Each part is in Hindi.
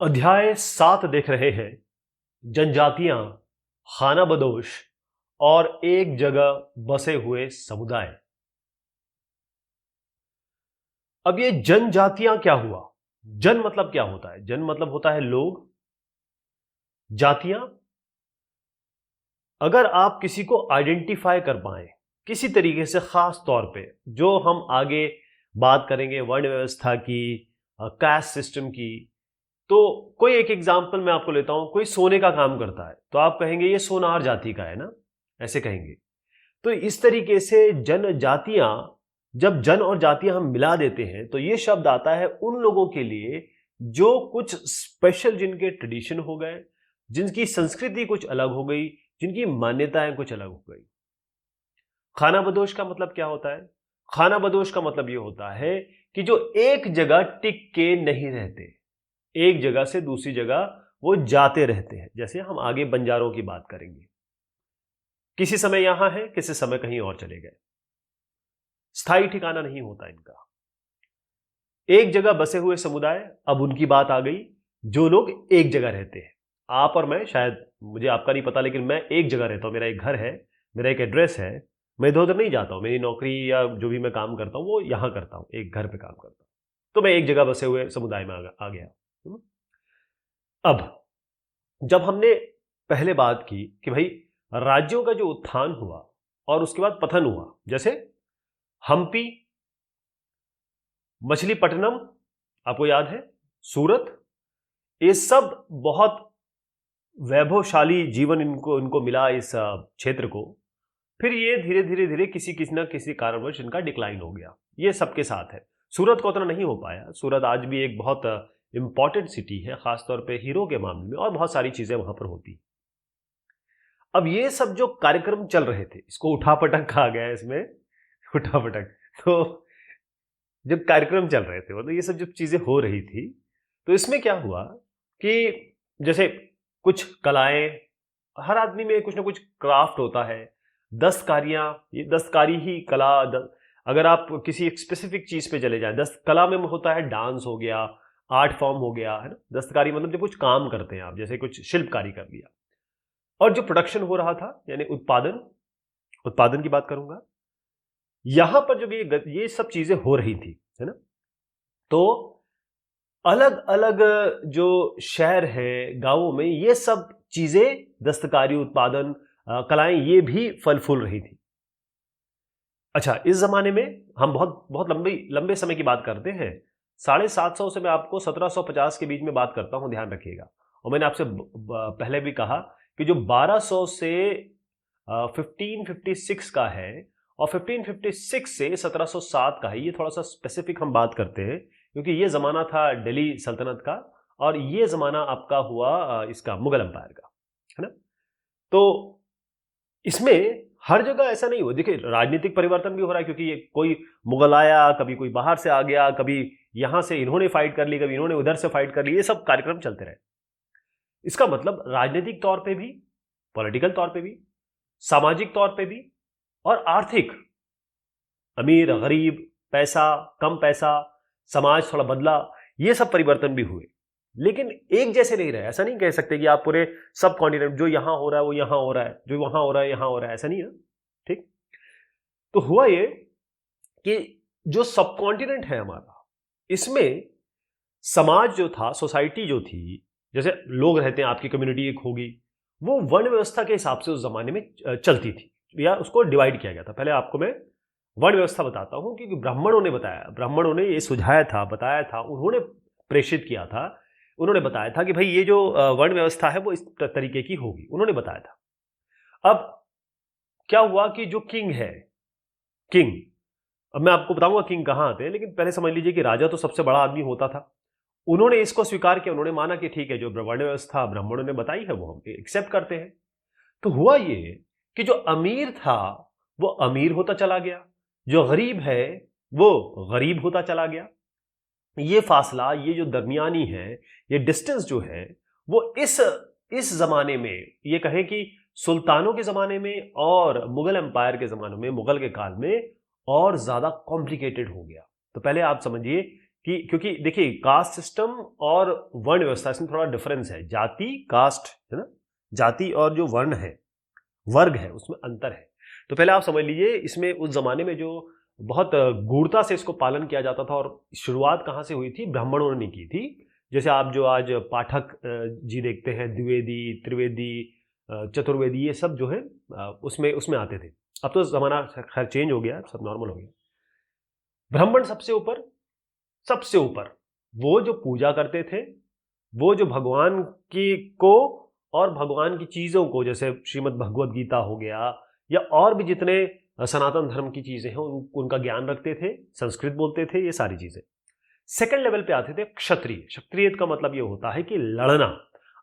अध्याय 7 देख रहे हैं, जनजातियां, खानाबदोश और एक जगह बसे हुए समुदाय। अब ये जनजातियां क्या हुआ? जन मतलब क्या होता है? जन मतलब होता है लोग। जातियां, अगर आप किसी को आइडेंटिफाई कर पाए किसी तरीके से, खास तौर पे जो हम आगे बात करेंगे वर्ण व्यवस्था की, कास्ट सिस्टम की, तो कोई एक एग्जाम्पल मैं आपको लेता हूं। कोई सोने का काम करता है तो आप कहेंगे ये सोनार जाति का है ना, ऐसे कहेंगे। तो इस तरीके से जनजातियां, जब जन और जातियां हम मिला देते हैं तो ये शब्द आता है उन लोगों के लिए जो कुछ स्पेशल, जिनके ट्रेडिशन हो गए, जिनकी संस्कृति कुछ अलग हो गई, जिनकी मान्यताएं कुछ अलग हो गई। खानाबदोश का मतलब क्या होता है? खानाबदोश का मतलब ये होता है कि जो एक जगह टिक के नहीं रहते, एक जगह से दूसरी जगह वो जाते रहते हैं। जैसे हम आगे बंजारों की बात करेंगे, किसी समय यहां है, किसी समय कहीं और चले गए, स्थायी ठिकाना नहीं होता इनका। एक जगह बसे हुए समुदाय, अब उनकी बात आ गई, जो लोग एक जगह रहते हैं। आप और मैं, शायद मुझे आपका नहीं पता, लेकिन मैं एक जगह रहता हूं, मेरा एक घर है, मेरा एक एड्रेस है, मैं इधर उधर नहीं जाता हूं। मेरी नौकरी या जो भी मैं काम करता हूं वो यहां करता हूं, एक घर पे काम करता हूं। तो मैं एक जगह बसे हुए समुदाय में आ गया। अब जब हमने पहले बात की कि भाई राज्यों का जो उत्थान हुआ और उसके बाद पतन हुआ, जैसे हम्पी, मछलीपट्टनम, आपको याद है, सूरत, ये सब बहुत वैभवशाली जीवन इनको मिला इस क्षेत्र को। फिर ये धीरे धीरे धीरे किसी किसी ना किसी कारणवश इनका डिक्लाइन हो गया। ये सबके साथ है। सूरत को उतना नहीं हो पाया। सूरत आज भी एक बहुत इंपॉर्टेंट सिटी है, खासतौर पे हीरो के मामले में, और बहुत सारी चीजें वहां पर होती। अब ये सब जो कार्यक्रम चल रहे थे, इसको उठापटक कहा गया है इसमें, उठापटक। तो जब कार्यक्रम चल रहे थे, मतलब ये सब जब चीजें हो रही थी, तो इसमें क्या हुआ कि जैसे कुछ कलाएं, हर आदमी में कुछ ना कुछ क्राफ्ट होता है, दस्तकारियां, ये दस्तकारी ही कला। अगर आप किसी एक स्पेसिफिक चीज पे चले जाएं, दस्तकला में होता है डांस हो गया, आर्ट फॉर्म हो गया, है ना। दस्तकारी मतलब जब कुछ काम करते हैं आप, जैसे कुछ शिल्पकारी कर लिया। और जो प्रोडक्शन हो रहा था, यानी उत्पादन, उत्पादन की बात करूंगा, यहां पर जब ये सब चीजें हो रही थी, है ना, तो अलग अलग जो शहर है, गांवों में ये सब चीजें, दस्तकारी, उत्पादन, कलाएं, ये भी फल फूल रही थी। अच्छा, इस जमाने में हम बहुत बहुत लंबे समय की बात करते हैं। 750 से मैं आपको 1750 के बीच में बात करता हूं, ध्यान रखिएगा। और मैंने आपसे पहले भी कहा कि जो 1200 से 1556 का है और 1556 से 1707 का है, ये थोड़ा सा स्पेसिफिक हम बात करते हैं, क्योंकि ये जमाना था दिल्ली सल्तनत का, और ये जमाना आपका हुआ इसका मुगल एम्पायर का, है ना। तो इसमें हर जगह ऐसा नहीं हुआ। देखिए, राजनीतिक परिवर्तन भी हो रहा है, क्योंकि ये कोई मुगल आया, कभी कोई बाहर से आ गया, कभी यहां से इन्होंने फाइट कर ली, कभी इन्होंने उधर से फाइट कर ली, ये सब कार्यक्रम चलते रहे। इसका मतलब राजनीतिक तौर पे भी, पॉलिटिकल तौर पे भी, सामाजिक तौर पे भी, और आर्थिक, अमीर गरीब, पैसा कम पैसा, समाज थोड़ा बदला, ये सब परिवर्तन भी हुए। लेकिन एक जैसे नहीं रहे। ऐसा नहीं कह सकते कि आप पूरे सब कॉन्टिनेंट, जो यहां हो रहा है वो यहां हो रहा है, जो वहां हो रहा है यहां हो रहा है, ऐसा नहीं है, ठीक। तो हुआ ये कि जो सब कॉन्टिनेंट है हमारा, इसमें समाज जो था, सोसाइटी जो थी, जैसे लोग रहते हैं, आपकी कम्युनिटी एक होगी, वो वर्ण व्यवस्था के हिसाब से उस जमाने में चलती थी, या उसको डिवाइड किया गया था। पहले आपको मैं वर्ण व्यवस्था बताता हूं, क्योंकि ब्राह्मणों ने बताया, ब्राह्मणों ने ये सुझाया था, बताया था, उन्होंने प्रेषित किया था, उन्होंने बताया था कि भाई ये जो वर्ण व्यवस्था है वो इस तरीके की होगी, उन्होंने बताया था। अब क्या हुआ कि जो किंग है, किंग, अब मैं आपको बताऊंगा किंग कहां आते हैं, लेकिन पहले समझ लीजिए कि राजा तो सबसे बड़ा आदमी होता था। उन्होंने इसको स्वीकार किया, उन्होंने माना कि ठीक है, जो वर्ण व्यवस्था ब्राह्मणों ने बताई है वो हम एक्सेप्ट करते हैं। तो हुआ ये कि जो अमीर था वो अमीर होता चला गया, जो गरीब है वो गरीब होता चला गया। ये फासला, ये जो दरमियानी है, ये डिस्टेंस जो है, वो इस जमाने में, ये कहें कि सुल्तानों के जमाने में और मुगल एम्पायर के जमाने में, मुगल के काल में, और ज्यादा कॉम्प्लिकेटेड हो गया। तो पहले आप समझिए कि क्योंकि देखिए कास्ट सिस्टम और वर्ण व्यवस्था इसमें थोड़ा डिफरेंस है। जाति, कास्ट है ना, जाति और जो वर्ण है, वर्ग है, उसमें अंतर है। तो पहले आप समझ लीजिए इसमें उस जमाने में जो बहुत गूढ़ता से इसको पालन किया जाता था, और शुरुआत कहाँ से हुई थी, ब्राह्मणों ने की थी। जैसे आप जो आज पाठक जी देखते हैं, द्विवेदी, त्रिवेदी, चतुर्वेदी, ये सब जो है उसमें उसमें आते थे। अब तो जमाना खैर चेंज हो गया, सब नॉर्मल हो गया। ब्राह्मण सबसे ऊपर, सबसे ऊपर वो जो पूजा करते थे, वो जो भगवान की को और भगवान की चीजों को, जैसे श्रीमद् भगवद गीता हो गया या और भी जितने सनातन धर्म की चीजें हैं उनका ज्ञान रखते थे, संस्कृत बोलते थे, ये सारी चीजें। सेकंड लेवल पे आते थे क्षत्रिय। क्षत्रिय का मतलब ये होता है कि लड़ना,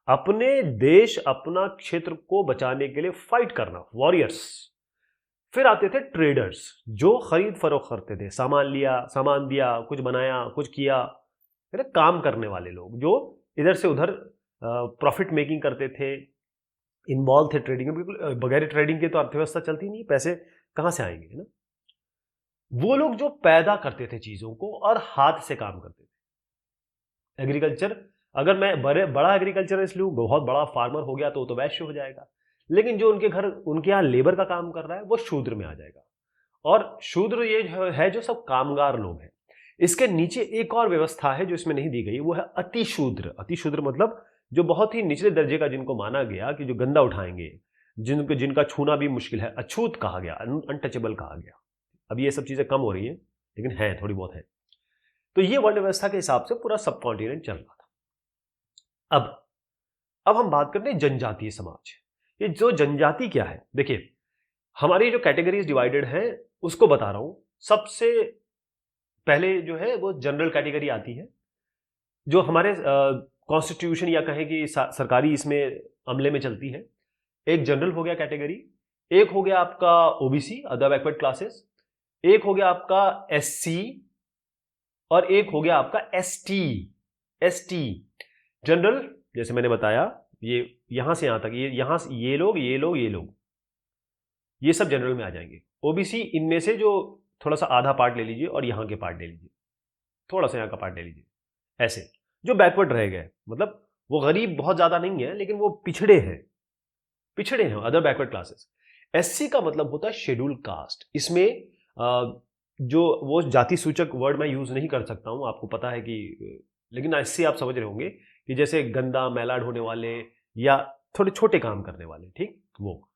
अपने देश, अपना क्षेत्र को बचाने के लिए फाइट करना, वॉरियर्स। फिर आते थे ट्रेडर्स, जो खरीद फरोख्त करते थे, सामान लिया, सामान दिया, कुछ बनाया, कुछ किया, है ना, काम करने वाले लोग जो इधर से उधर प्रॉफिट मेकिंग करते थे, इन्वॉल्व थे ट्रेडिंग में। बिल्कुल बगैर ट्रेडिंग के तो अर्थव्यवस्था चलती नहीं, पैसे कहाँ से आएंगे, है ना। वो लोग जो पैदा करते थे चीजों को और हाथ से काम करते थे। एग्रीकल्चर, अगर मैं बड़ा एग्रीकल्चरिस्ट लूँ, बहुत बड़ा फार्मर हो गया तो वैश्य हो जाएगा, लेकिन जो उनके घर, उनके यहाँ लेबर का काम कर रहा है, वो शूद्र में आ जाएगा। और शूद्र ये है जो सब कामगार लोग हैं। इसके नीचे एक और व्यवस्था है जो इसमें नहीं दी गई, वो है अतिशूद्र। अतिशूद्र मतलब जो बहुत ही निचले दर्जे का, जिनको माना गया कि जो गंदा उठाएंगे, जिनका छूना भी मुश्किल है, अछूत कहा गया, अनटचेबल कहा गया। अब ये सब चीजें कम हो रही हैं, लेकिन है, थोड़ी बहुत है। तो ये वर्ण व्यवस्था के हिसाब से पूरा सब कॉन्टिनेंट चल रहा था। अब हम बात करते हैं जनजातीय समाज। ये जो जनजाति क्या है, देखिए हमारी जो कैटेगरीज डिवाइडेड है उसको बता रहा हूं। सबसे पहले जो है वो जनरल कैटेगरी आती है, जो हमारे कॉन्स्टिट्यूशन या कहें कि सरकारी इसमें अमले में चलती है। एक जनरल हो गया कैटेगरी, एक हो गया आपका ओबीसी, अदर बैकवर्ड क्लासेस, एक हो गया आपका एससी, और एक हो गया आपका एसटी। एसटी जनरल, जैसे मैंने बताया, ये यहां से यहां तक, यहां से ये लोग, ये लोग, ये लोग, ये सब जनरल में आ जाएंगे। ओबीसी इनमें से जो थोड़ा सा आधा पार्ट ले लीजिए और यहां के पार्ट ले लीजिए, थोड़ा सा यहां का पार्ट ले लीजिए। ऐसे जो बैकवर्ड रह गए, मतलब वो गरीब बहुत ज्यादा नहीं है, लेकिन वो पिछड़े हैं, पिछड़े हैं, अदर बैकवर्ड क्लासेस। एससी का मतलब होता है शेड्यूल कास्ट। इसमें जो वो जाति सूचक वर्ड मैं यूज नहीं कर सकता हूं, आपको पता है कि, लेकिन एससी आप समझ रहे होंगे कि जैसे गंदा मैला ढोने वाले या थोड़े छोटे काम करने वाले, ठीक। वो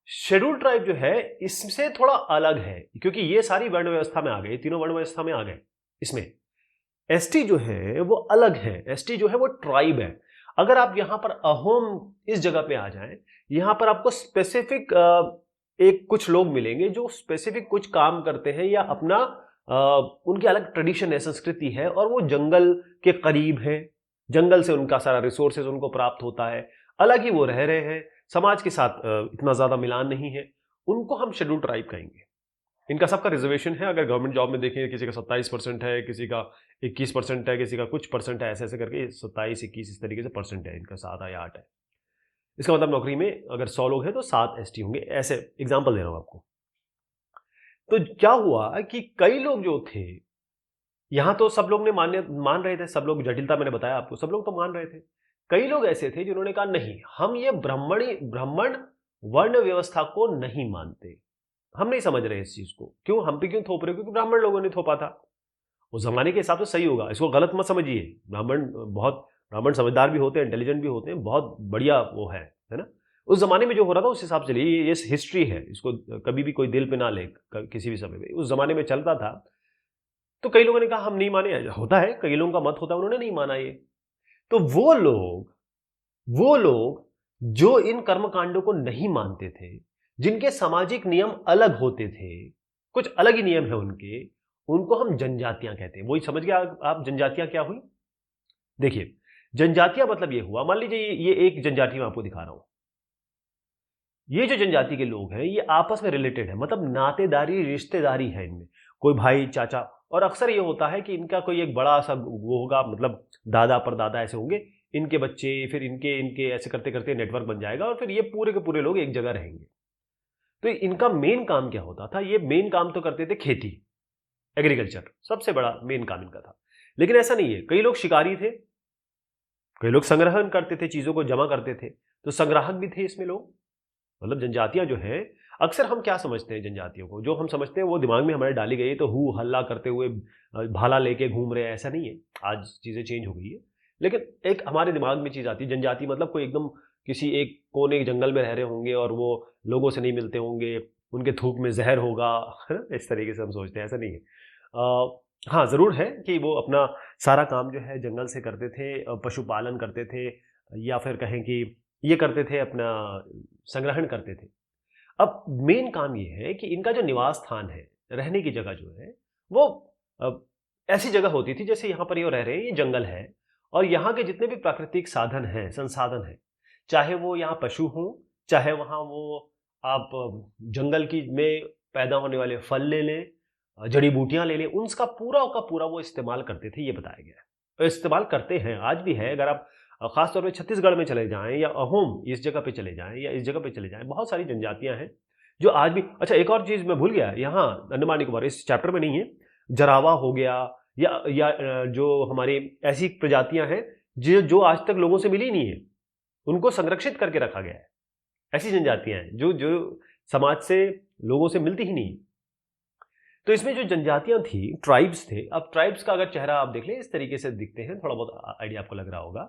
शेड्यूल ट्राइब जो है इससे थोड़ा अलग है, क्योंकि ये सारी वर्ण व्यवस्था में आ गए, तीनों वर्ण व्यवस्था में आ गए। इसमें एसटी जो है वो अलग है। एसटी जो है वो ट्राइब है। अगर आप यहां पर अहोम इस जगह पे आ जाएं, यहां पर आपको स्पेसिफिक एक कुछ लोग मिलेंगे जो स्पेसिफिक कुछ काम करते हैं, या अपना उनकी अलग ट्रेडिशन है, संस्कृति है, और वो जंगल के करीब है, जंगल से उनका सारा रिसोर्सेज उनको प्राप्त होता है, अलग ही वो रह रहे हैं, समाज के साथ इतना ज्यादा मिलान नहीं है, उनको हम शेड्यूल ट्राइब कहेंगे। इनका सबका रिजर्वेशन है। अगर गवर्नमेंट जॉब में देखें, किसी का 27% है, किसी का 21% है, किसी का कुछ परसेंट है, ऐसे ऐसे करके 27-21 इस तरीके से परसेंट है इनका, 7 या 8 है। इसका मतलब नौकरी में अगर 100 लोग हैं तो 7 एसटी होंगे। ऐसे एग्जाम्पल दे रहा हूं आपको। तो क्या हुआ कि कई लोग जो थे, यहां तो सब लोग ने मान रहे थे, सब लोग, जटिलता मैंने बताया आपको, सब लोग तो मान रहे थे। कई लोग ऐसे थे जिन्होंने कहा नहीं, हम ये ब्राह्मण वर्ण व्यवस्था को नहीं मानते, हम नहीं समझ रहे इस चीज को। क्यों, हम पे क्यों थोप रहे हो? क्योंकि ब्राह्मण लोगों ने थोपा था। उस जमाने के हिसाब से सही होगा, इसको गलत मत समझिए। ब्राह्मण समझदार भी होते हैं, इंटेलिजेंट भी होते हैं, बहुत बढ़िया वो है ना। उस जमाने में जो हो रहा था उस हिसाब से ये हिस्ट्री है, इसको कभी भी कोई दिल पे ना ले, किसी भी समय में उस जमाने में चलता था। तो कई लोगों ने कहा हम नहीं माने, होता है, कई लोगों का मत होता है, उन्होंने नहीं माना ये। तो वो लोग जो इन कर्मकांडों को नहीं मानते थे, जिनके सामाजिक नियम अलग होते थे, कुछ अलग ही नियम है उनके, उनको हम जनजातियां कहते हैं। वही समझ गया आप जनजातियां क्या हुई? देखिए, जनजातियां मतलब ये हुआ, मान लीजिए ये एक जनजाति में आपको दिखा रहा हूं। ये जो जनजाति के लोग हैं ये आपस में रिलेटेड है, मतलब नातेदारी, रिश्तेदारी है इनमें, कोई भाई, चाचा, और अक्सर ये होता है कि इनका कोई एक बड़ा सा वो होगा, मतलब दादा परदादा ऐसे होंगे, इनके बच्चे, फिर इनके इनके ऐसे करते करते नेटवर्क बन जाएगा, और फिर ये पूरे के पूरे लोग एक जगह रहेंगे। तो इनका मेन काम क्या होता था? ये मेन काम तो करते थे खेती, एग्रीकल्चर, सबसे बड़ा मेन काम इनका था। लेकिन ऐसा नहीं है, कई लोग शिकारी थे, कई लोग संग्रहण करते थे, चीजों को जमा करते थे, तो संग्राहक भी थे इसमें लोग। मतलब जनजातियां जो है, अक्सर हम क्या समझते हैं जनजातियों को, जो हम समझते हैं वो दिमाग में हमारे डाली गई है, तो हु हल्ला करते हुए भाला लेके घूम रहे हैं, ऐसा नहीं है। आज चीजें चेंज हो गई है, लेकिन एक हमारे दिमाग में चीज आती है, जनजाति मतलब कोई एकदम किसी एक कोने जंगल में रह रहे होंगे और वो लोगों से नहीं मिलते होंगे, उनके थूक में जहर होगा, है ना, इस तरीके से हम सोचते हैं, ऐसा नहीं है। हाँ, जरूर है कि वो अपना सारा काम जो है जंगल से करते थे, पशुपालन करते थे, या फिर कहें कि ये करते थे, अपना संग्रहण करते थे। अब मेन काम ये है कि इनका जो निवास स्थान है, रहने की जगह जो है, वो अ, ऐसी जगह होती थी जैसे यहाँ पर ये रह रहे हैं, ये जंगल है, और यहाँ के जितने भी प्राकृतिक साधन हैं, संसाधन हैं, चाहे वो यहाँ पशु हों, चाहे वहाँ वो आप जंगल की में पैदा होने वाले फल ले लें, जड़ी बूटियां ले लें, उनका पूरा का पूरा वो इस्तेमाल करते थे, ये बताया गया है। और इस्तेमाल करते हैं, आज भी है। अगर आप खासतौर पे छत्तीसगढ़ में चले जाएं, या अहोम इस जगह पे चले जाएं, या इस जगह पे चले जाएं, बहुत सारी जनजातियां हैं जो आज भी। अच्छा, एक और चीज मैं भूल गया, यहाँ अंडमान निकोबार इस चैप्टर में नहीं है, जरावा हो गया, या जो हमारी ऐसी प्रजातियां हैं जो जो आज तक लोगों से मिली नहीं है, उनको संरक्षित करके रखा गया है। ऐसी जनजातियां हैं जो जो समाज से, लोगों से मिलती ही नहीं। तो इसमें जो जनजातियां थी, ट्राइब्स थे। अब ट्राइब्स का अगर चेहरा आप देख लें, इस तरीके से दिखते हैं, थोड़ा बहुत आइडिया आपको लग रहा होगा।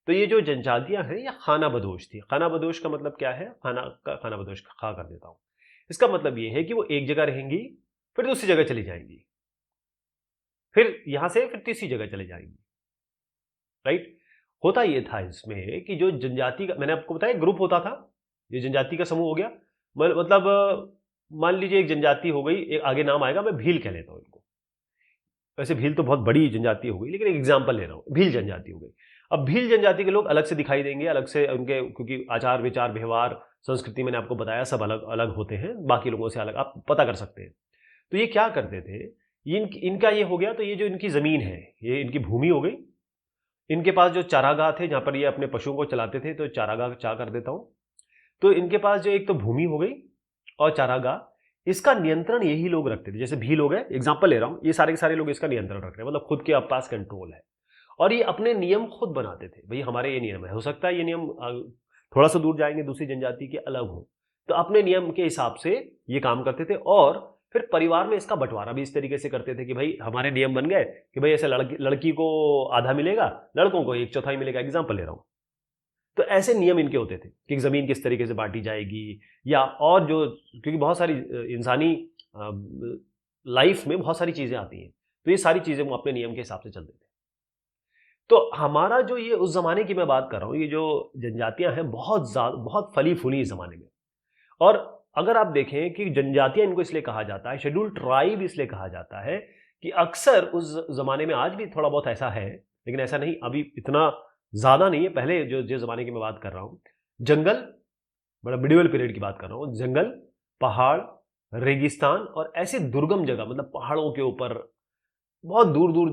तो ये जो जनजातियां हैं, ये खाना बदोश थी। खाना बदोश का मतलब क्या है? खाना बदोश खा कर देता हूं। इसका मतलब ये है कि वो एक जगह रहेंगी, फिर दूसरी जगह चली जाएंगी, फिर यहां से फिर तीसरी जगह चले जाएंगी, राइट। होता ये था इसमें कि जो जनजाति का, मैंने आपको बताया ग्रुप होता था, ये जनजाति का समूह हो गया। मतलब मान लीजिए एक जनजाति हो गई, एक आगे नाम आएगा, मैं भील कह लेता हूं इनको। वैसे भील तो बहुत बड़ी जनजाति हो गई, लेकिन एक एग्जाम्पल ले रहा हूं, भील जनजाति हो गई। अब भील जनजाति के लोग अलग से दिखाई देंगे, अलग से उनके, क्योंकि आचार विचार व्यवहार संस्कृति मैंने आपको बताया सब अलग अलग होते हैं, बाकी लोगों से अलग, आप पता कर सकते हैं। तो ये क्या करते थे, इनका ये हो गया, तो ये जो इनकी जमीन है, ये इनकी भूमि हो गई। इनके पास जो चारागाह थे, जहां पर ये अपने पशुओं को चलाते थे, तो चारागाह चाह कर देता हूं। तो इनके पास जो एक तो भूमि हो गई और चारागाह, इसका नियंत्रण यही लोग रखते थे। जैसे भील हो गए, एग्जांपल ले रहा हूं, ये सारे के सारे लोग इसका नियंत्रण रख रहे हैं, मतलब खुद के पास कंट्रोल है, और ये अपने नियम खुद बनाते थे। भाई हमारे ये नियम है, हो सकता है ये नियम थोड़ा सा दूर जाएंगे, दूसरी जनजाति के अलग हो, तो अपने नियम के हिसाब से ये काम करते थे। और फिर परिवार में इसका बंटवारा भी इस तरीके से करते थे कि भाई हमारे नियम बन गए कि भाई ऐसे लड़की को आधा मिलेगा, लड़कों को एक चौथाई मिलेगा, एग्जाम्पल ले रहा हूं। तो ऐसे नियम इनके होते थे कि जमीन किस तरीके से बांटी जाएगी, या और जो, क्योंकि बहुत सारी इंसानी लाइफ में बहुत सारी चीजें आती हैं, तो ये सारी चीजें वो अपने नियम के हिसाब से चलते थे। तो हमारा जो ये उस जमाने की मैं बात कर रहा हूं, ये जो जनजातियां हैं बहुत ज्यादा, बहुत फली फूली इस जमाने में। और अगर आप देखें कि जनजातियां इनको इसलिए कहा जाता है, शेड्यूल ट्राइब इसलिए कहा जाता है कि अक्सर उस जमाने में, आज भी थोड़ा बहुत ऐसा है लेकिन ऐसा नहीं, अभी इतना ज्यादा नहीं है, पहले जो जिस जमाने की मैं बात कर रहा हूं, जंगल, बड़ा मिडिवल पीरियड की बात कर रहा हूं, जंगल, पहाड़, रेगिस्तान और ऐसी दुर्गम जगह, मतलब पहाड़ों के ऊपर बहुत दूर दूर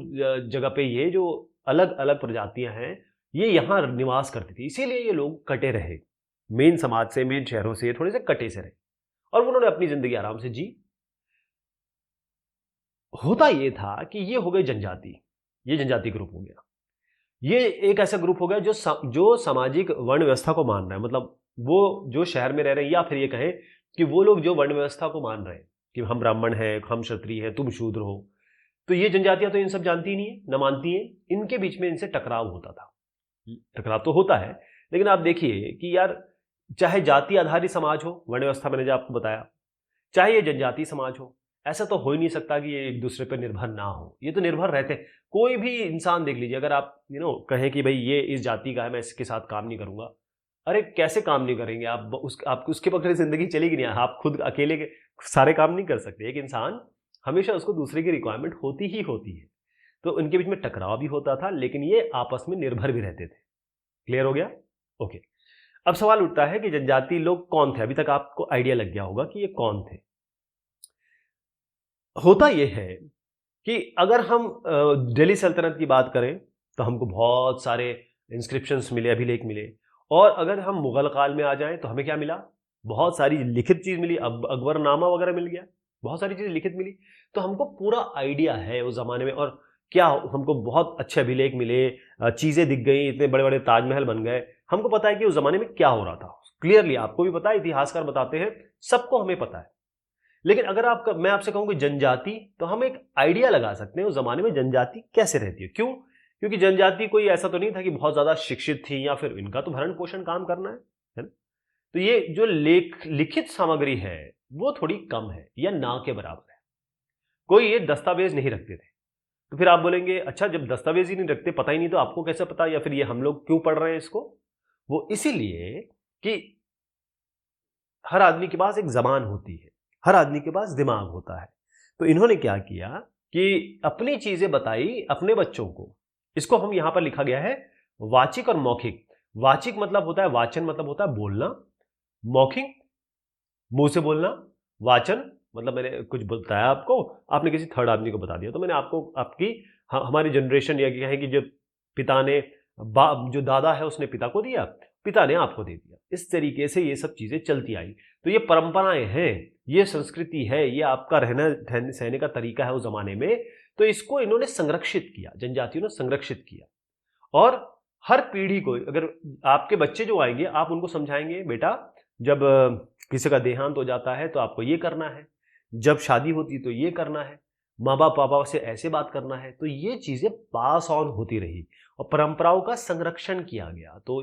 जगह पे ये जो अलग अलग प्रजातियां हैं, ये यहां निवास करती थी। इसीलिए ये लोग कटे रहे, मेन समाज से, मेन शहरों से थोड़े से कटे से रहे, और उन्होंने अपनी जिंदगी आराम से जी। होता ये था कि ये हो गए जनजाति, ये जनजाति ग्रुप हो गया। ये एक ऐसा ग्रुप हो गया जो सामाजिक वर्ण व्यवस्था को मान रहा है, मतलब वो जो शहर में रह रहे हैं, या फिर ये कहें कि वो लोग जो वर्ण व्यवस्था को मान रहे हैं कि हम ब्राह्मण हैं, हम क्षत्रिय हैं, तुम शूद्र हो। तो ये जनजातियां तो इन सब जानती ही नहीं है, न मानती हैं। इनके बीच में इनसे टकराव होता था। टकराव तो होता है, लेकिन आप देखिए कि यार, चाहे जाति आधारित समाज हो, वर्ण व्यवस्था मैंने जो आपको बताया, चाहे ये जनजातीय समाज हो, ऐसा तो हो ही नहीं सकता कि ये एक दूसरे पर निर्भर ना हो। ये तो निर्भर रहते हैं। कोई भी इंसान देख लीजिए, अगर आप कहें कि भाई ये इस जाति का है, मैं इसके साथ काम नहीं करूंगा, अरे कैसे काम नहीं करेंगे आप? आप उसके बगैर जिंदगी चलेगी नहीं। आप खुद अकेले के सारे काम नहीं कर सकते। एक इंसान हमेशा, उसको दूसरे की रिक्वायरमेंट होती ही होती है। तो इनके बीच में टकराव भी होता था, लेकिन ये आपस में निर्भर भी रहते थे। क्लियर हो गया? ओके। अब सवाल उठता है कि जनजाति लोग कौन थे? अभी तक आपको आइडिया लग गया होगा कि ये कौन थे। होता यह है कि अगर हम दिल्ली सल्तनत की बात करें तो हमको बहुत सारे इंस्क्रिप्शंस मिले, अभिलेख मिले। और अगर हम मुगल काल में आ जाएं तो हमें क्या मिला? बहुत सारी लिखित चीज मिली, अकबरनामा वगैरह मिल गया, बहुत सारी चीजें लिखित मिली। तो हमको पूरा आइडिया है उस जमाने में। और क्या हमको बहुत अच्छे अभिलेख मिले, चीजें दिख गई, इतने बड़े बड़े ताजमहल बन गए, हमको पता है कि उस जमाने में क्या हो रहा था क्लियरली, आपको भी पता है, इतिहासकार बताते हैं, सबको हमें पता है। लेकिन अगर मैं आपसे कहूं कि जनजाति, तो हम एक आइडिया लगा सकते हैं उस जमाने में जनजाति कैसे रहती है। क्यों? क्योंकि जनजाति कोई ऐसा तो नहीं था कि बहुत ज्यादा शिक्षित थी, या फिर इनका तो भरण पोषण काम करना है ना। तो ये जो लिखित सामग्री है वो थोड़ी कम है या ना के बराबर है। कोई ये दस्तावेज नहीं रखते थे। तो फिर आप बोलेंगे अच्छा, जब दस्तावेज ही नहीं रखते, पता ही नहीं, तो आपको कैसे पता, या फिर ये हम लोग क्यों पढ़ रहे हैं इसको? वो इसीलिए कि हर आदमी के पास एक जबान होती है, हर आदमी के पास दिमाग होता है। तो इन्होंने क्या किया कि अपनी चीजें बताई अपने बच्चों को। इसको हम यहां पर लिखा गया है वाचिक और मौखिक। वाचिक मतलब होता है वाचन, मतलब होता है बोलना। मौखिक मुंह से बोलना। वाचन मतलब मैंने कुछ बताया आपको, आपने किसी थर्ड आदमी को बता दिया, तो मैंने आपको आपकी हमारी जनरेशन या क्या है कि जो पिता ने जो दादा है उसने पिता को दिया, पिता ने आपको दे दिया। इस तरीके से ये सब चीजें चलती आई। तो ये परंपराएं हैं, ये संस्कृति है, ये आपका रहना सहने का तरीका है उस जमाने में। तो इसको इन्होंने संरक्षित किया, जनजातियों ने संरक्षित किया। और हर पीढ़ी को, अगर आपके बच्चे जो आएंगे आप उनको समझाएंगे, बेटा जब किसी का देहांत हो जाता है तो आपको ये करना है, जब शादी होती तो ये करना है, माँ बाप पापा से ऐसे बात करना है। तो ये चीजें पास ऑन होती रही और परंपराओं का संरक्षण किया गया। तो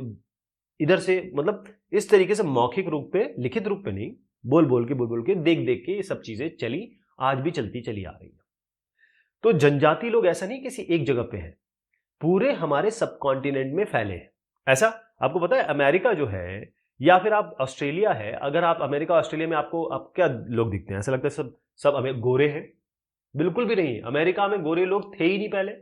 इधर से मतलब इस तरीके से मौखिक रूप पे, लिखित रूप पे नहीं, बोल बोल के देख देख के ये सब चीजें चली, आज भी चलती चली आ रही है। तो जनजाति लोग ऐसा नहीं किसी एक जगह पे है, पूरे हमारे सब कॉन्टिनेंट में फैले हैं। ऐसा आपको पता है अमेरिका जो है, या फिर आप ऑस्ट्रेलिया है, अगर आप अमेरिका ऑस्ट्रेलिया में आपको आप क्या लोग दिखते हैं? ऐसा लगता है सब सब हमें गोरे हैं। बिल्कुल भी नहीं। अमेरिका में गोरे लोग थे ही नहीं पहले,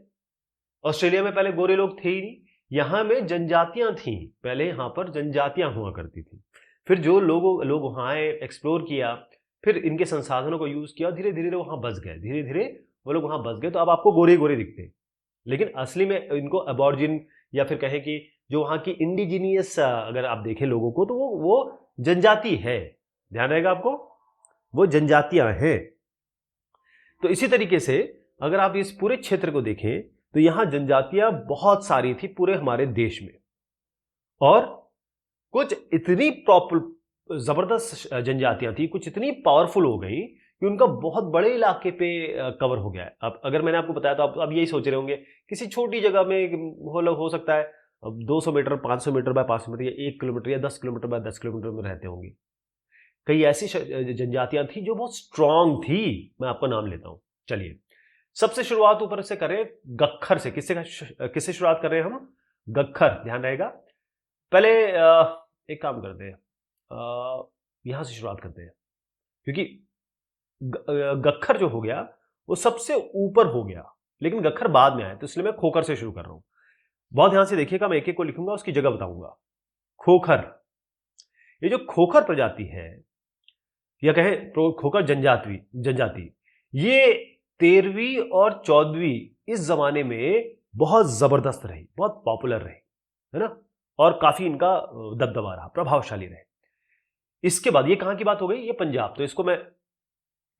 ऑस्ट्रेलिया में पहले गोरे लोग थे ही नहीं। यहां में जनजातियां थी पहले, यहां पर जनजातियां हुआ करती थी। फिर जो लोग वहां आए, एक्सप्लोर किया, फिर इनके संसाधनों को यूज किया, धीरे धीरे वहां बस गए, धीरे धीरे वो लोग वहां बस गए। तो अब आपको गोरे गोरे दिखते हैं, लेकिन असली में इनको अबॉर्जिन या फिर कहें कि जो वहां की इंडिजीनियस अगर आप देखें लोगों को, तो वो जनजाति है। ध्यान रहेगा आपको, वो जनजातियां हैं। तो इसी तरीके से अगर आप इस पूरे क्षेत्र को देखें तो यहां जनजातियां बहुत सारी थी पूरे हमारे देश में, और कुछ इतनी जबरदस्त जनजातियां थी, कुछ इतनी पावरफुल हो गई कि उनका बहुत बड़े इलाके पे कवर हो गया है। अब अगर मैंने आपको बताया तो आप अब यही सोच रहे होंगे किसी छोटी जगह में हो सकता है 200 मीटर, 500 मीटर बाय 500 मीटर, या 1 किलोमीटर या 10 किलोमीटर बाय 10 किलोमीटर में रहते होंगे। कई ऐसी जनजातियां थी जो बहुत स्ट्रांग थी। मैं आपका नाम लेता हूं। चलिए, सबसे शुरुआत ऊपर से करें गक्खर से। किससे शुरुआत कर रहे हैं हम? गक्खर। ध्यान रहेगा। पहले एक काम करते हैं, यहां से शुरुआत करते हैं, क्योंकि गक्खर जो हो गया वो सबसे ऊपर हो गया, लेकिन गक्खर बाद में आया, तो इसलिए मैं खोखर से शुरू कर रहा हूं। बहुत ध्यान से देखिएगा, मैं एक एक को लिखूंगा, उसकी जगह बताऊंगा। खोखर, ये जो खोखर प्रजाति है, या कहें तो खोखर जनजाति, ये 13वीं और 14वीं इस जमाने में बहुत जबरदस्त रही, बहुत पॉपुलर रही, है ना, और काफी इनका दबदबा रहा, प्रभावशाली रहे। इसके बाद ये कहां की बात हो गई? ये पंजाब। तो इसको मैं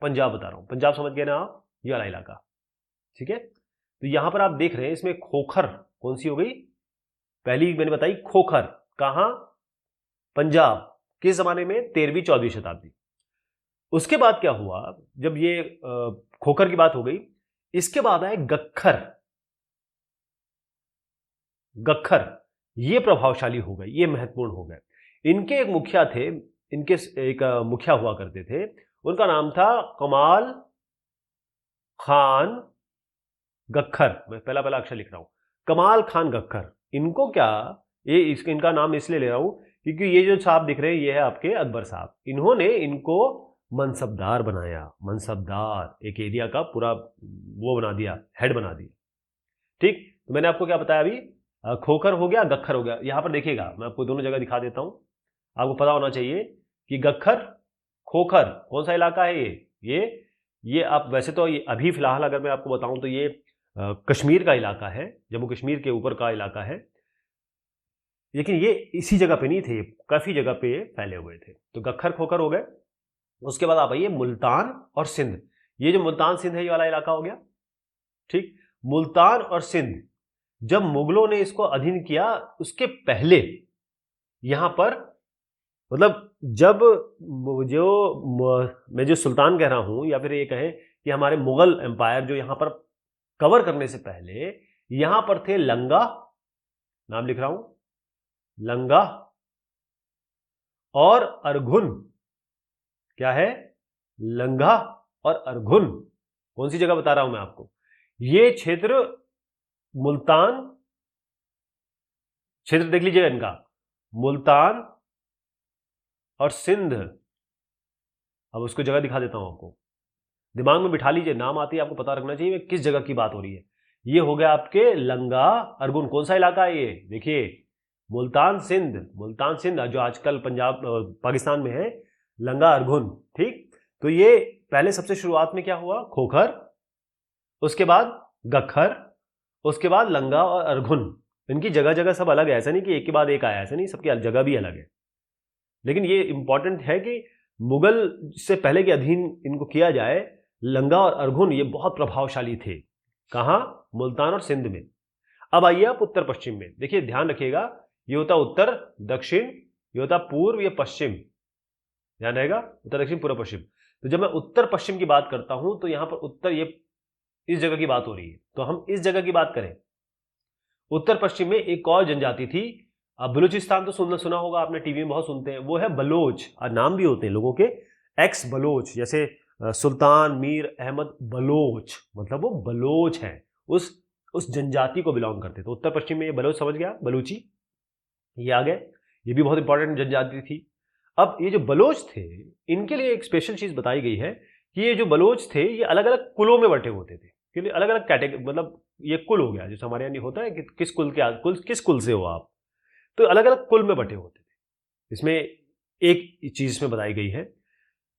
पंजाब बता रहा हूं। पंजाब समझ गए ना आप? ये वाला इलाका, ठीक है। तो यहां पर आप देख रहे हैं इसमें खोखर कौन सी हो गई? पहली मैंने बताई खोखर, कहां? पंजाब। किस जमाने में? 13वीं 14वीं शताब्दी। उसके बाद क्या हुआ, जब ये खोखर की बात हो गई, इसके बाद आए गक्खर। गक्खर ये प्रभावशाली हो गए, ये महत्वपूर्ण हो गए। इनके एक मुखिया थे, इनके एक मुखिया हुआ करते थे, उनका नाम था कमाल खान गक्खर। मैं पहला पहला अक्षर लिख रहा हूं, कमाल खान गक्खर। इनको क्या, इनका नाम इसलिए ले रहा हूं क्योंकि ये जो साहब दिख रहे हैं ये है आपके अकबर साहब। इन्होंने इनको मनसबदार बनाया। मनसबदार, एक एरिया का पूरा वो बना दिया, हेड बना दिया। ठीक, तो मैंने आपको क्या बताया अभी? खोखर हो गया, गक्खर हो गया। यहां पर देखिएगा, मैं आपको दोनों जगह दिखा देता हूं, आपको पता होना चाहिए कि गक्खर खोखर कौन सा इलाका है। ये आप वैसे तो ये अभी फिलहाल अगर मैं आपको बताऊं तो ये कश्मीर का इलाका है, जम्मू कश्मीर के ऊपर का इलाका है, लेकिन ये इसी जगह पे नहीं थे, काफी जगह पे फैले हुए थे। तो गक्खर खोखर हो गए। उसके बाद आप आइए मुल्तान और सिंध। ये जो मुल्तान सिंध है ये वाला इलाका हो गया। ठीक, मुल्तान और सिंध, जब मुगलों ने इसको अधीन किया उसके पहले यहां पर, मतलब जब मैं जो सुल्तान कह रहा हूं, या फिर ये कहें कि हमारे मुगल एम्पायर जो यहां पर कवर करने से पहले यहां पर थे लंगा, नाम लिख रहा हूं, लंगा और अरघुन। क्या है? लंगा और अरघुन। कौन सी जगह बता रहा हूं मैं आपको? ये क्षेत्र मुल्तान, क्षेत्र देख लीजिएगा इनका, मुल्तान और सिंध। अब उसको जगह दिखा देता हूं आपको, दिमाग में बिठा लीजिए, नाम आते ही आपको पता रखना चाहिए किस जगह की बात हो रही है। ये हो गया आपके लंगा अरगुन। कौन सा इलाका है ये? देखिए, मुल्तान सिंध, मुल्तान सिंध जो आजकल पंजाब पाकिस्तान में है, लंगा अरगुन। ठीक, तो ये पहले सबसे शुरुआत में क्या हुआ? खोखर, उसके बाद गखर, उसके बाद लंगा और अरगुन। इनकी जगह जगह सब अलग है, ऐसा नहीं कि एक के बाद एक आया, ऐसा नहीं, सबकी जगह भी अलग है। लेकिन ये इंपॉर्टेंट है कि मुगल से पहले के अधीन इनको किया जाए। लंगा और अरघुन ये बहुत प्रभावशाली थे। कहां? मुल्तान और सिंध में। अब आइए आप उत्तर पश्चिम में। देखिए, ध्यान रखिएगा, ये होता उत्तर दक्षिण, ये होता पूर्व, ये पश्चिम। ध्यान रहेगा, उत्तर दक्षिण पूर्व पश्चिम। तो जब मैं उत्तर पश्चिम की बात करता हूं तो यहां पर उत्तर, ये इस जगह की बात हो रही है, तो हम इस जगह की बात करें। उत्तर पश्चिम में एक और जनजाति थी। अब बलूचिस्तान तो सुना होगा आपने, टीवी में बहुत सुनते हैं, वो है बलोच। और नाम भी होते हैं लोगों के एक्स बलोच, जैसे सुल्तान मीर अहमद बलोच, मतलब वो बलोच हैं, उस जनजाति को बिलोंग करते। तो उत्तर पश्चिम में ये बलोच, समझ गया, बलूची, ये आ गए। ये भी बहुत इंपॉर्टेंट जनजाति थी। अब ये जो बलोच थे, इनके लिए एक स्पेशल चीज बताई गई है कि ये जो बलोच थे ये अलग अलग कुलों में बंटे होते थे। अलग अलग कैटेगरी, मतलब ये कुल हो गया, जैसे हमारे यहाँ होता है कि किस कुल के किस कुल से हो आप, तो अलग अलग कुल में बंटे होते थे। इसमें एक चीज इसमें बताई गई है।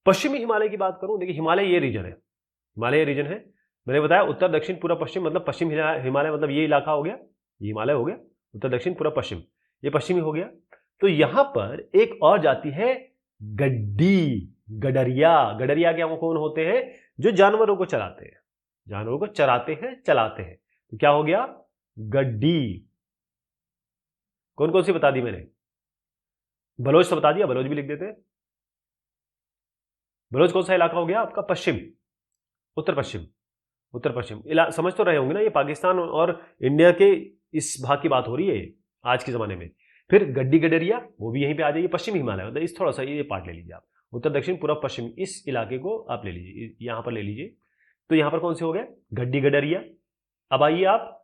पश्चिमी हिमालय की बात करूं, देखिए हिमालय ये रीजन है, हिमालय रीजन है। मैंने बताया उत्तर दक्षिण पूर्व पश्चिम, मतलब पश्चिम हिमालय, मतलब ये इलाका हो गया, ये हिमालय हो गया, उत्तर दक्षिण पूर्व पश्चिम, ये पश्चिमी हो गया। तो यहां पर एक और जाति है गड्डी, गडरिया। गडरिया क्या कौन होते हैं? जो जानवरों को चलाते हैं, जानवरों को चराते हैं, चलाते हैं। तो क्या हो गया? गड्डी। कौन कौन सी बता दी मैंने? बलोच तो बता दिया, बलोच भी लिख देते हैं। बलोच कौन सा इलाका हो गया आपका? पश्चिम, उत्तर पश्चिम, उत्तर पश्चिम समझ तो रहे होंगे ना, ये पाकिस्तान और इंडिया के इस भाग की बात हो रही है आज के जमाने में। फिर गड्डी गडरिया, वो भी यहीं पे आ जाइए, पश्चिम हिमालय, मतलब इस थोड़ा सा ये पार्ट ले लीजिए आप, उत्तर दक्षिण पूर्व पश्चिम, इस इलाके को आप ले लीजिए, यहां पर ले लीजिए। तो यहां पर कौन से हो गए? गड्डी गडरिया। अब आइए आप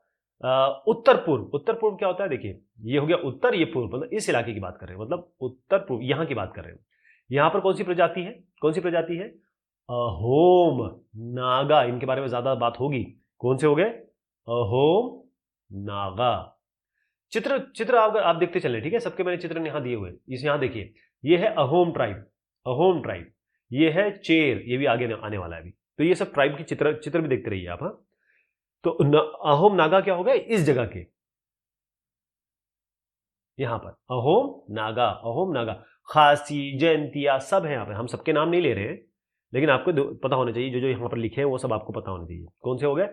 उत्तर पूर्व। उत्तर पूर्व क्या होता है? देखिए, ये हो गया उत्तर, ये पूर्व, मतलब इस इलाके की बात कर रहे हैं, मतलब उत्तर पूर्व यहां की बात कर रहे हैं। यहां पर कौन सी प्रजाति है? कौन सी प्रजाति है? अहोम नागा। इनके बारे में ज्यादा बात होगी। कौन से हो गए? अहोम नागा। चित्र चित्र अगर आप देखते चले, ठीक है, सबके मैंने चित्र यहां दिए हुए, इस यहां देखिए, ये है अहोम ट्राइब, अहोम ट्राइब। ये है चेर, ये भी आगे आने वाला है अभी। तो ये सब ट्राइब की चित्र भी देखते रहिए आप। हाँ, तो अहोम नागा क्या हो गए? इस जगह के, यहां पर अहोम नागा, अहोम नागा, खासी, जयंतिया सब है यहां पर। हम सबके नाम नहीं ले रहे हैं, लेकिन आपको पता होना चाहिए, जो जो यहां पर लिखे हैं वो सब आपको पता होना चाहिए। कौन से हो गए?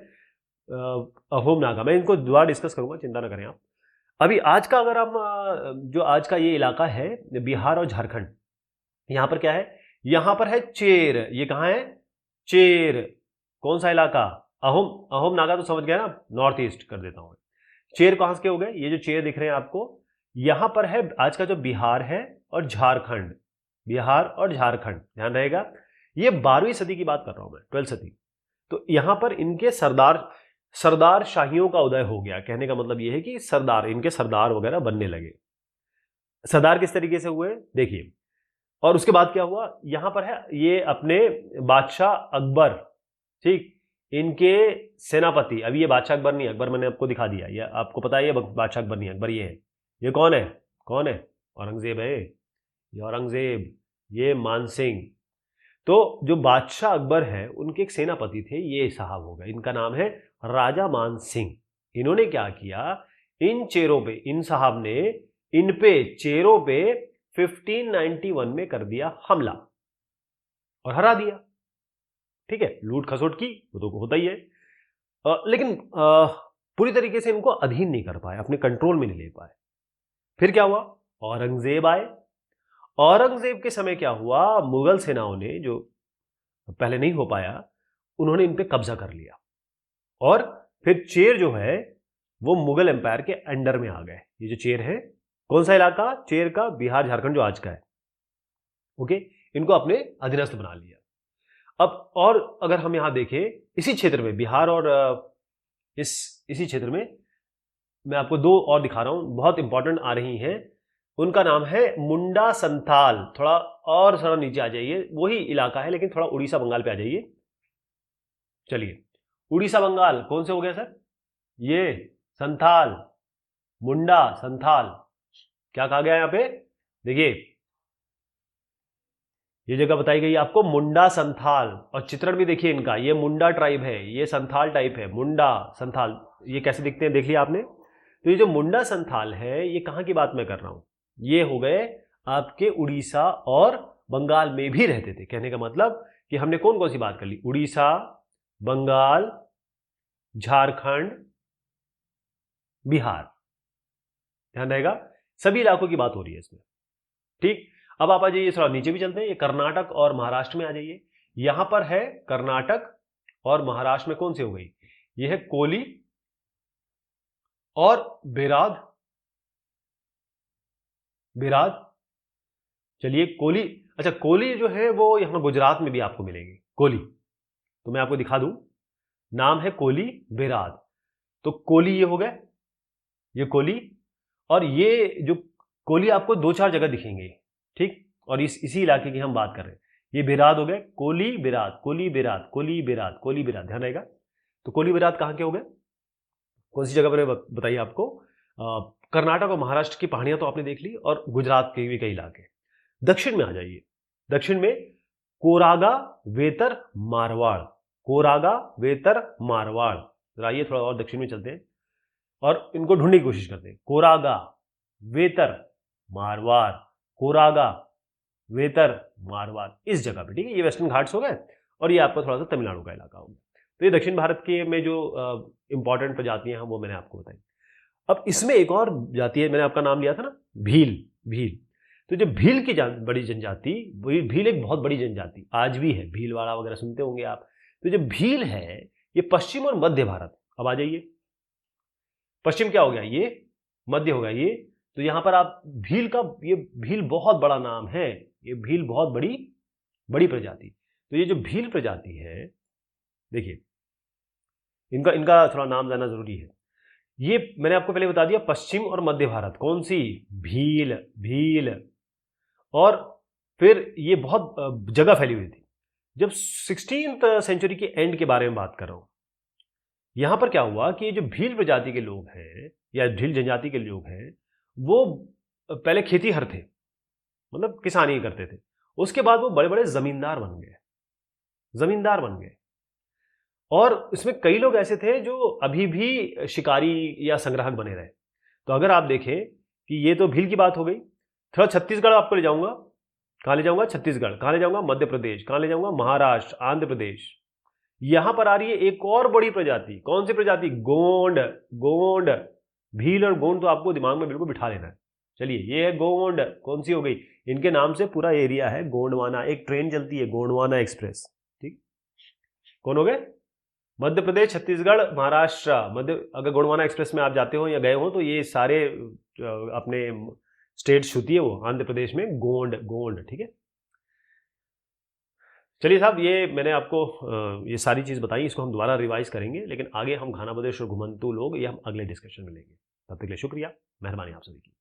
अहोम नागा। मैं इनको दोबारा डिस्कस करूंगा, चिंता ना करें आप। अभी आज का अगर हम जो आज का ये इलाका है बिहार और झारखंड, यहां पर क्या है? यहां पर है चेर। ये कहां है? चेर। कौन सा इलाका? अहोम, अहोम नागा तो समझ गया ना, नॉर्थ ईस्ट कर देता हूं। चेर कहां के हो गए? ये जो चेर दिख रहे हैं आपको, यहां पर है आज का जो बिहार है और झारखंड, बिहार और झारखंड, ध्यान रहेगा। ये 12वीं सदी की बात कर रहा हूं मैं, 12वीं सदी। तो यहां पर इनके सरदार शाहियों का उदय हो गया। कहने का मतलब यह है कि सरदार, इनके सरदार वगैरह बनने लगे। सरदार किस तरीके से हुए देखिए। और उसके बाद क्या हुआ? यहां पर है ये अपने बादशाह अकबर, ठीक, इनके सेनापति। अभी ये बादशाह अकबर नहीं है, अकबर मैंने आपको दिखा दिया, ये आपको पता है, ये बादशाह अकबर नहीं है, अकबर ये है। ये कौन है? कौन है? औरंगजेब है, ये औरंगजेब, ये मानसिंह। तो जो बादशाह अकबर है उनके एक सेनापति थे, ये साहब हो गए, इनका नाम है राजा मान सिंह। इन्होंने क्या किया? इन चेरों पे, इन साहब ने इन पे चेरों पे 1591 में कर दिया हमला और हरा दिया। ठीक है, लूट खसोट की, वो तो होता ही है। लेकिन पूरी तरीके से इनको अधीन नहीं कर पाए, अपने कंट्रोल में नहीं ले पाए। फिर क्या हुआ, औरंगजेब आए। औरंगजेब के समय क्या हुआ, मुगल सेनाओं ने, जो पहले नहीं हो पाया, उन्होंने इन पे कब्जा कर लिया और फिर चेर जो है वो मुगल एम्पायर के अंडर में आ गए। ये जो चेर है, कौन सा इलाका, चेर का बिहार झारखंड जो आज का है, ओके, इनको अपने अधीनस्थ बना लिया। अब और अगर हम यहां देखें इसी क्षेत्र में, बिहार और इसी क्षेत्र में मैं आपको दो और दिखा रहा हूं, बहुत इंपॉर्टेंट आ रही हैं। उनका नाम है मुंडा संथाल। थोड़ा नीचे आ जाइए, वही इलाका है लेकिन थोड़ा उड़ीसा बंगाल पे आ जाइए। चलिए, उड़ीसा बंगाल कौन से हो गया सर, ये संथाल, मुंडा संथाल। क्या कहा गया यहां पे, देखिए ये जगह बताई गई आपको मुंडा संथाल, और चित्रण भी देखिए इनका, ये मुंडा ट्राइब है, ये संथाल टाइप है, मुंडा संथाल। ये कैसे दिखते हैं देख लिया आपने। तो ये जो मुंडा संथाल है, ये कहां की बात मैं कर रहा हूं, ये हो गए आपके उड़ीसा और बंगाल में भी रहते थे। कहने का मतलब कि हमने कौन कौन सी बात कर ली, उड़ीसा, बंगाल, झारखंड, बिहार, ध्यान रहेगा, सभी इलाकों की बात हो रही है इसमें। ठीक, अब आप आ जाइए, थोड़ा नीचे भी चलते हैं, ये कर्नाटक और महाराष्ट्र में आ जाइए। यहां पर है कर्नाटक और महाराष्ट्र में कौन सी हो गई, ये है कोली और बेराद। बेराद, चलिए कोली, अच्छा कोली जो है वो यहां गुजरात में भी आपको मिलेगी कोली, तो मैं आपको दिखा दूं, नाम है कोली बेराद। तो कोली ये हो गए, ये कोली, और ये जो कोली आपको दो चार जगह दिखेंगे, ठीक, और इसी इलाके की हम बात कर रहे हैं। ये बेराद हो गए, कोली बेराद, कोली बेराद, कोली बेराद, कोली बेराद, ध्यान रहेगा। तो कोली बेराद कहां के हो गए, कौन सी जगह पर बताइए आपको, कर्नाटक और महाराष्ट्र की पहाड़ियां तो आपने देख ली, और गुजरात के भी कई इलाके। दक्षिण में आ जाइए, दक्षिण में कोरागा, वेतर, मारवाड़, कोरागा, वेतर, मारवाड़। आइए थोड़ा और दक्षिण में चलते हैं और इनको ढूंढने की कोशिश करते हैं। कोरागा, वेतर, मारवाड़, कोरागा, वेतर, मारवाड़, इस जगह पे, ठीक है। ये वेस्टर्न घाट्स हो गए और ये आपका थोड़ा सा तमिलनाडु का इलाका हो गया। तो ये दक्षिण भारत के में जो इंपॉर्टेंट प्रजातियां हैं वो मैंने आपको बताई। अब इसमें एक और जाति है, मैंने आपका नाम लिया था ना, भील। भील, तो जो भील की बड़ी जनजाति, भील एक बहुत बड़ी जनजाति आज भी है, भीलवाड़ा वगैरह सुनते होंगे आप। तो जो भील है ये पश्चिम और मध्य भारत, अब आ जाइए, पश्चिम क्या हो गया, ये मध्य हो गया ये। तो यहां पर आप भील का, ये भील बहुत बड़ा नाम है, ये भील बहुत बड़ी बड़ी प्रजाति। तो ये जो भील प्रजाति है, देखिए इनका थोड़ा नाम जानना जरूरी है। ये मैंने आपको पहले बता दिया, पश्चिम और मध्य भारत, कौन सी, भील, भील। और फिर ये बहुत जगह फैली हुई थी। जब 16th सेंचुरी के एंड के बारे में बात कर रहा हूं, यहां पर क्या हुआ कि जो भील प्रजाति के लोग हैं या भील जनजाति के लोग हैं, वो पहले खेतीहर थे, मतलब किसानी करते थे। उसके बाद वो बड़े बड़े जमींदार बन गए, जमींदार बन गए। और इसमें कई लोग ऐसे थे जो अभी भी शिकारी या संग्राहक बने रहे। तो अगर आप देखें कि ये तो भील की बात हो गई, थोड़ा छत्तीसगढ़ आपको ले जाऊंगा, कहां ले जाऊंगा, छत्तीसगढ़, कहां ले जाऊंगा, मध्य प्रदेश, कहां ले जाऊंगा, महाराष्ट्र, आंध्र प्रदेश। यहां पर आ रही है एक और बड़ी प्रजाति, कौन सी प्रजाति, गोंड। गोंड, भील और गोंड तो आपको दिमाग में बिल्कुल बिठा लेना है। चलिए, ये है गोंड, कौन सी हो गई, इनके नाम से पूरा एरिया है गोंडवाना, एक ट्रेन चलती है गोंडवाना एक्सप्रेस, ठीक। कौन हो गए, मध्य प्रदेश, छत्तीसगढ़, महाराष्ट्र। मध्य, अगर गोंडवाना एक्सप्रेस में आप जाते हो या गए हो तो ये सारे अपने स्टेट छूती है वो, आंध्र प्रदेश में गोंड, गोंड, ठीक है। चलिए साहब, ये मैंने आपको ये सारी चीज़ बताई, इसको हम दोबारा रिवाइज करेंगे, लेकिन आगे हम घाना बदेश और घुमंतू लोग ये हम अगले डिस्कशन में लेंगे। तब तक के लिए शुक्रिया, मेहरबानी आप सभी की।